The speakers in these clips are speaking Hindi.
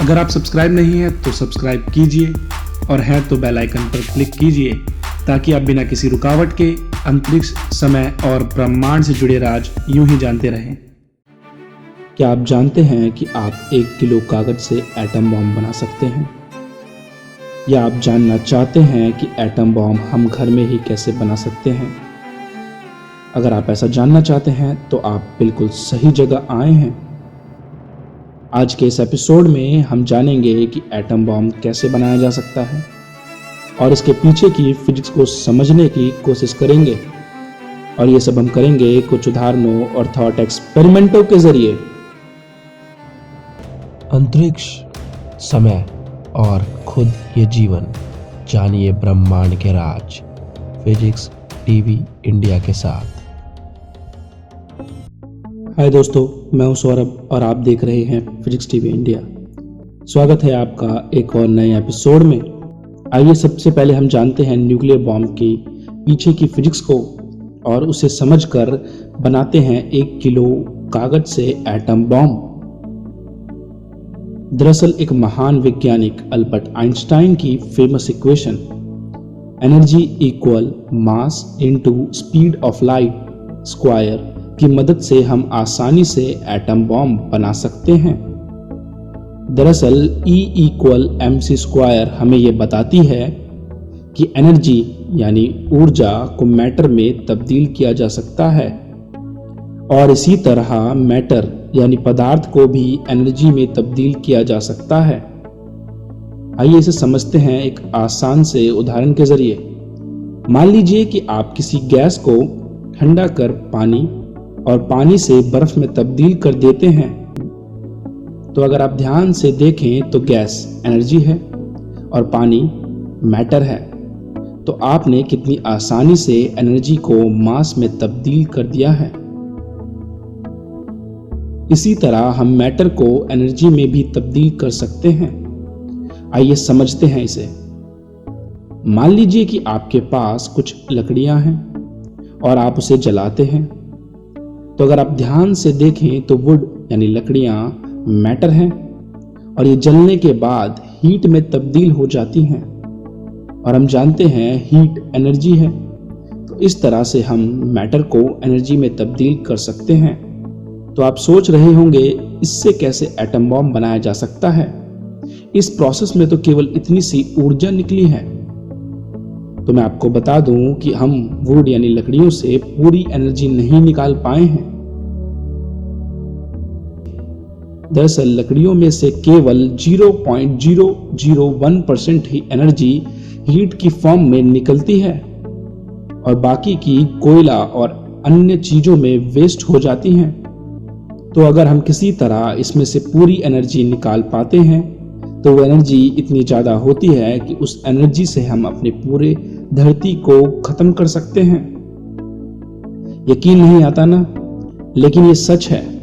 अगर आप सब्सक्राइब नहीं है तो सब्सक्राइब कीजिए और है तो बेल आइकन पर क्लिक कीजिए ताकि आप बिना किसी रुकावट के अंतरिक्ष, समय और ब्रह्मांड से जुड़े राज यूं ही जानते रहें। क्या आप जानते हैं कि आप 1 किलो कागज से एटम बॉम्ब बना सकते हैं? या आप जानना चाहते हैं कि एटम बॉम्ब हम घर में ही कैसे बना सकते हैं? अगर आप ऐसा जानना चाहते हैं तो आप बिल्कुल सही जगह आए हैं। आज के इस एपिसोड में हम जानेंगे कि एटम बॉम्ब कैसे बनाया जा सकता है और इसके पीछे की फिजिक्स को समझने की कोशिश करेंगे। और ये सब हम करेंगे कुछ उदाहरणों और थॉट एक्सपेरिमेंटों के जरिए। अंतरिक्ष, समय और खुद ये जीवन, जानिए ब्रह्मांड के राज। फिजिक्स टीवी इंडिया के साथ। हाय दोस्तों, मैं हूं सौरभ और आप देख रहे हैं फिजिक्स टीवी इंडिया। स्वागत है आपका एक और नए एपिसोड में। आइए सबसे पहले हम जानते हैं न्यूक्लियर बॉम्ब के पीछे की फिजिक्स को और उसे समझकर बनाते हैं 1 किलो कागज से एटम बॉम्ब। दरअसल एक महान वैज्ञानिक अल्बर्ट आइंस्टाइन की famous equation energy equal mass into speed of light square की मदद से हम आसानी से एटम बॉम्ब बना सकते हैं। दरअसल E इक्वल mc स्क्वायर हमें यह बताती है कि एनर्जी यानी ऊर्जा को मैटर में तब्दील किया जा सकता है और इसी तरह मैटर यानी पदार्थ को भी एनर्जी में तब्दील किया जा सकता है। आइए इसे समझते हैं एक आसान से उदाहरण के जरिए। मान लीजिए कि आप किसी गैस को ठंडा कर पानी और पानी से बर्फ में तब्दील कर देते हैं। तो अगर आप ध्यान से देखें तो गैस एनर्जी है और पानी मैटर है। तो आपने कितनी आसानी से एनर्जी को मास में तब्दील कर दिया है। इसी तरह हम मैटर को एनर्जी में भी तब्दील कर सकते हैं। आइए समझते हैं इसे। मान लीजिए कि आपके पास कुछ लकड़ियां हैं और आप उसे जलाते हैं। तो अगर आप ध्यान से देखें तो वुड यानी लकड़ियां मैटर हैं और ये जलने के बाद हीट में तब्दील हो जाती हैं और हम जानते हैं हीट एनर्जी है। तो इस तरह से हम मैटर को एनर्जी में तब्दील कर सकते हैं। तो आप सोच रहे होंगे इससे कैसे एटम बॉम्ब बनाया जा सकता है। इस प्रोसेस में तो केवल इतनी सी ऊर्जा निकली है। तो मैं आपको बता दूं कि हम वुड यानी लकड़ियों से पूरी एनर्जी नहीं निकाल पाए हैं। दरअसल लकड़ियों में से केवल 0.001% ही एनर्जी हीट की फॉर्म में निकलती है और बाकी की कोयला और अन्य चीजों में वेस्ट हो जाती हैं। तो अगर हम किसी तरह इसमें से पूरी एनर्जी निकाल पाते हैं तो वो एनर्जी इतनी ज्यादा होती है कि उस एनर्जी से हम अपने पूरे धरती को खत्म कर सकते हैं। यकीन नहीं आता ना, लेकिन ये सच है।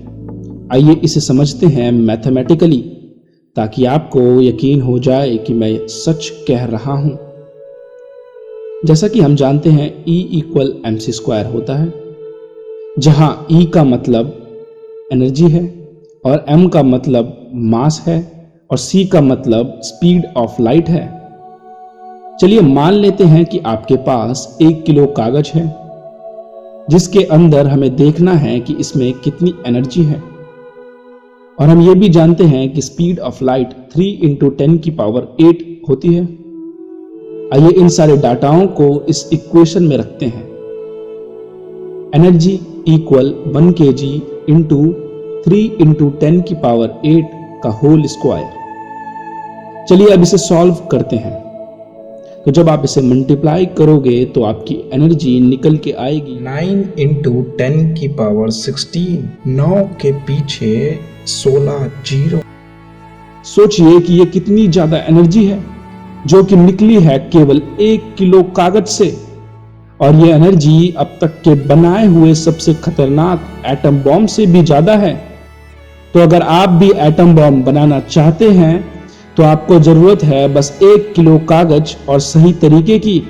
आइए इसे समझते हैं मैथमेटिकली ताकि आपको यकीन हो जाए कि मैं सच कह रहा हूं। जैसा कि हम जानते हैं E इक्वल mc स्क्वायर होता है, जहां E का मतलब एनर्जी है और M का मतलब मास है और C का मतलब स्पीड ऑफ लाइट है। चलिए मान लेते हैं कि आपके पास 1 किलो कागज है जिसके अंदर हमें देखना है कि इसमें कितनी एनर्जी है और हम ये भी जानते हैं कि स्पीड ऑफ लाइट 3 × 10⁸ होती है। आइए इन सारे डाटाओं को इस इक्वेशन में रखते हैं। एनर्जी इक्वल 1 kg इंटू 3 × 10⁸ का होल स्क्वायर। चलिए अब इसे सॉल्व करते हैं। तो जब आप इसे मल्टीप्लाई करोगे तो आपकी एनर्जी निकल के आएगी 9 × 10⁻16। 9 के पीछे 16 जीरो। सोचिए कि ये कितनी ज्यादा एनर्जी है जो कि निकली है केवल 1 किलो कागज से। और ये एनर्जी अब तक के बनाए हुए सबसे खतरनाक एटम बॉम्ब से भी ज्यादा है। तो अगर आप भी एटम बॉम्ब बनाना चाहते हैं तो आपको जरूरत है बस 1 किलो कागज और सही तरीके की,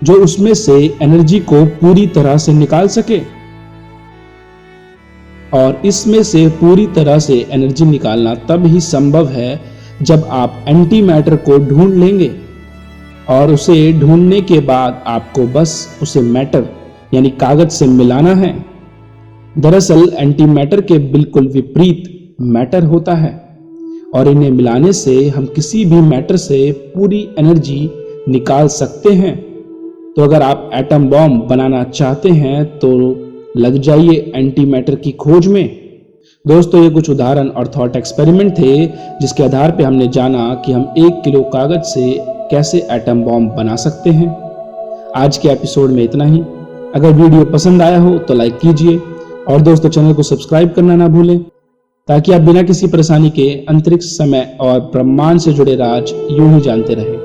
जो उसमें से एनर्जी को पूरी तरह से निकाल सके। और इसमें से पूरी तरह से एनर्जी निकालना तब ही संभव है जब आप एंटी मैटर को ढूंढ लेंगे और उसे ढूंढने के बाद आपको बस उसे मैटर यानी कागज से मिलाना है। दरअसल एंटी मैटर के बिल्कुल विपरीत मैटर होता है और इन्हें मिलाने से हम किसी भी मैटर से पूरी एनर्जी निकाल सकते हैं। तो अगर आप एटम बॉम्ब बनाना चाहते हैं तो लग जाइए एंटी मैटर की खोज में। दोस्तों, ये कुछ उदाहरण और थॉट एक्सपेरिमेंट थे जिसके आधार पे हमने जाना कि हम 1 किलो कागज से कैसे एटम बॉम्ब बना सकते हैं। आज के एपिसोड में इतना ही। अगर वीडियो पसंद आया हो तो लाइक कीजिए और दोस्तों चैनल को सब्सक्राइब करना ना भूलें ताकि आप बिना किसी परेशानी के अंतरिक्ष, समय और ब्रह्मांड से जुड़े राज यूं ही जानते रहें।